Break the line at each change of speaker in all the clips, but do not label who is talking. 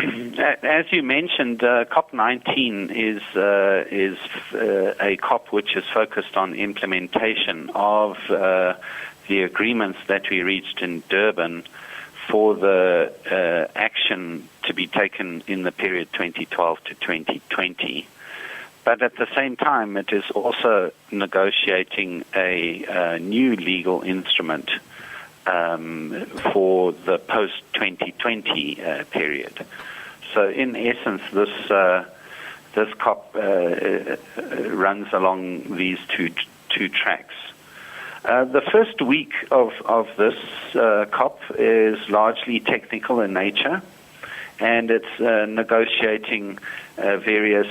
As you mentioned, COP19 is a COP which is focused on implementation of the agreements that we reached in Durban for the action to be taken in the period 2012 to 2020. But at the same time, it is also negotiating a new legal instrument for the post-2020 period. So in essence, this COP runs along these two tracks. The first week of this COP is largely technical in nature, and it's negotiating various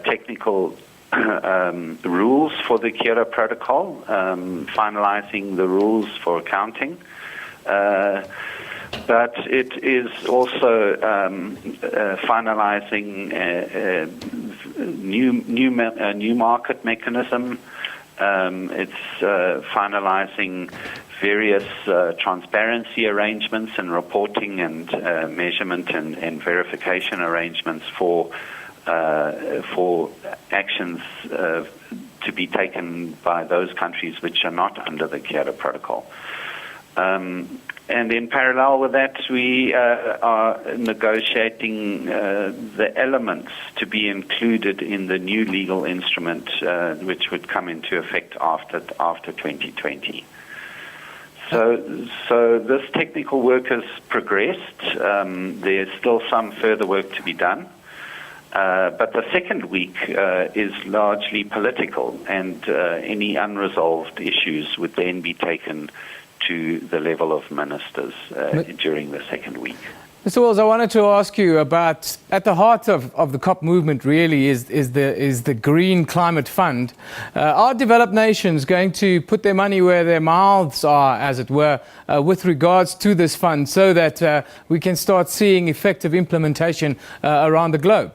technical rules for the Kyoto Protocol, finalizing the rules for accounting. But it is also finalizing a new market mechanism. It's finalizing various transparency arrangements and reporting and measurement and verification arrangements for actions to be taken by those countries which are not under the Kyoto Protocol. And in parallel with that, we are negotiating the elements to be included in the new legal instrument, which would come into effect after 2020. So this technical work has progressed. There's still some further work to be done. But the second week is largely political, and any unresolved issues would then be taken to the level of ministers during the second week.
Mr. Wills, I wanted to ask you about, at the heart of the COP movement really is the Green Climate Fund. Are developed nations going to put their money where their mouths are, as it were, with regards to this fund, so that we can start seeing effective implementation around the globe?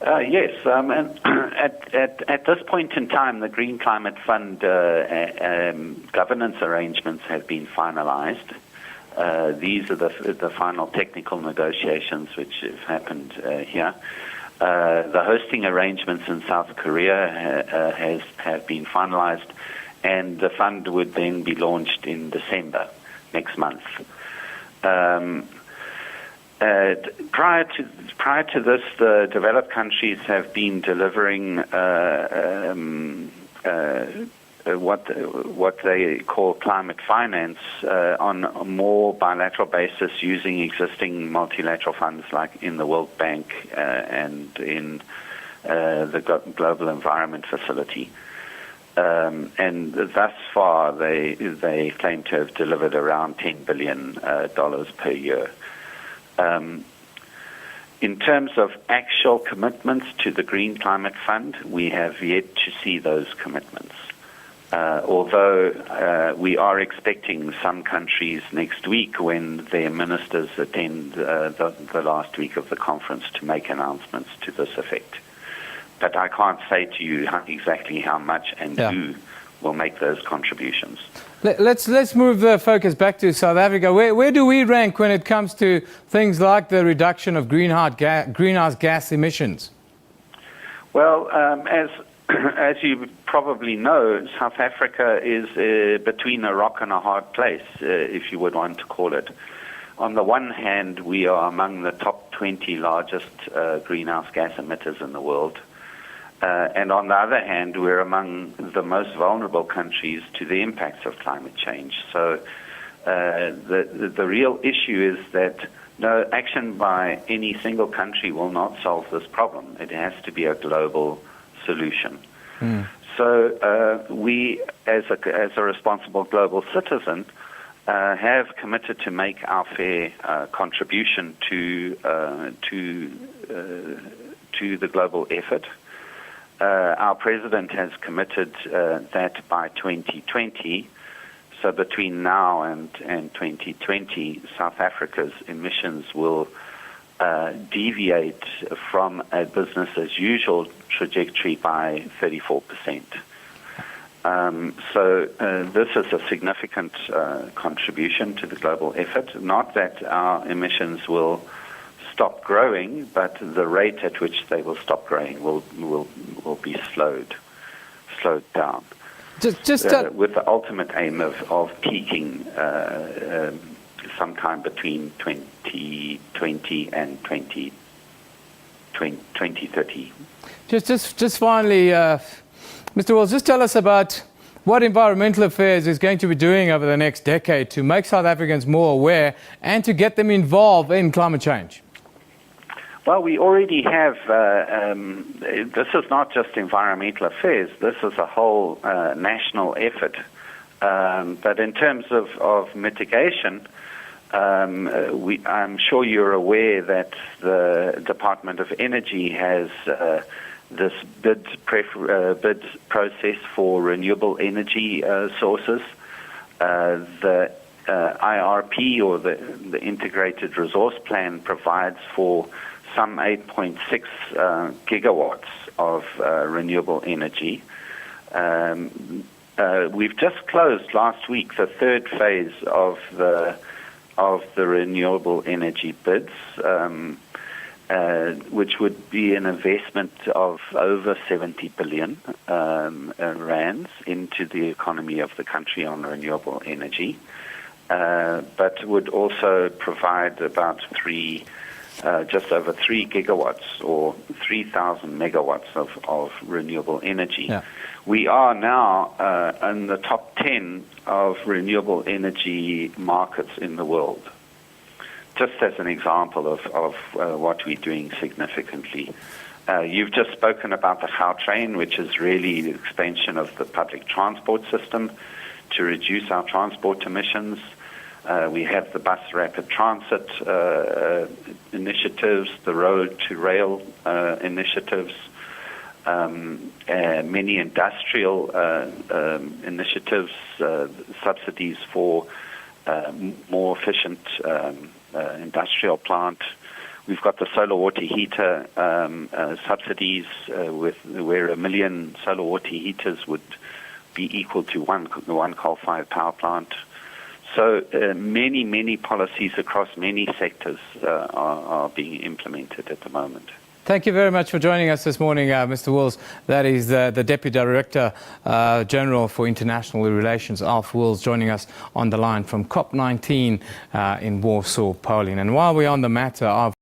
Yes, and at this point in time, the Green Climate Fund governance arrangements have been finalized. These are the final technical negotiations which have happened here. The hosting arrangements in South Korea have been finalized, and the fund would then be launched in December next month. Prior to this, the developed countries have been delivering what they call climate finance on a more bilateral basis, using existing multilateral funds like in the World Bank and in the Global Environment Facility. And thus far, they claim to have delivered around $10 billion per year. In terms of actual commitments to the Green Climate Fund, we have yet to see those commitments. Although we are expecting some countries next week, when their ministers attend the last week of the conference, to make announcements to this effect. But I can't say to you exactly how much and who will make those contributions.
Let's move the focus back to South Africa. Where do we rank when it comes to things like the reduction of greenhouse gas emissions?
Well, as you probably know, South Africa is between a rock and a hard place, if you would want to call it. On the one hand, we are among the top 20 largest greenhouse gas emitters in the world. And on the other hand, we're among the most vulnerable countries to the impacts of climate change. So the real issue is that no action by any single country will not solve this problem. It has to be a global solution. So we, as a responsible global citizen, have committed to make our fair contribution to the global effort. Our president has committed that by 2020, so between now and 2020, South Africa's emissions will deviate from a business-as-usual trajectory by 34%. This is a significant contribution to the global effort. Not that our emissions will stop growing, but the rate at which they will stop growing will be slowed down. With the ultimate aim of peaking sometime between 2020 and 2030.
Just finally, Mr. Wills, just tell us about what Environmental Affairs is going to be doing over the next decade to make South Africans more aware and to get them involved in climate change.
Well, we already have, this is not just Environmental Affairs, this is a whole national effort. But in terms of mitigation, I'm sure you're aware that the Department of Energy has this bid process for renewable energy sources. The IRP, or the Integrated Resource Plan, provides for some 8.6 gigawatts of renewable energy. We've just closed last week the third phase of the renewable energy bids, which would be an investment of over 70 billion rands into the economy of the country on renewable energy, but would also provide about just over 3 gigawatts or 3,000 megawatts of renewable energy.
Yeah.
We are now in the top 10 of renewable energy markets in the world. Just as an example of what we're doing significantly. You've just spoken about the Gautrain, which is really the expansion of the public transport system to reduce our transport emissions. We have the bus rapid transit initiatives, the road to rail initiatives, many industrial initiatives, subsidies for more efficient industrial plant. We've got the solar water heater subsidies, where 1 million solar water heaters would be equal to one coal-fired power plant. So many policies across many sectors are being implemented at the moment.
Thank you very much for joining us this morning, Mr. Wills. That is the Deputy Director General for International Relations, Alf Wills, joining us on the line from COP19 in Warsaw, Poland. And while we're on the matter of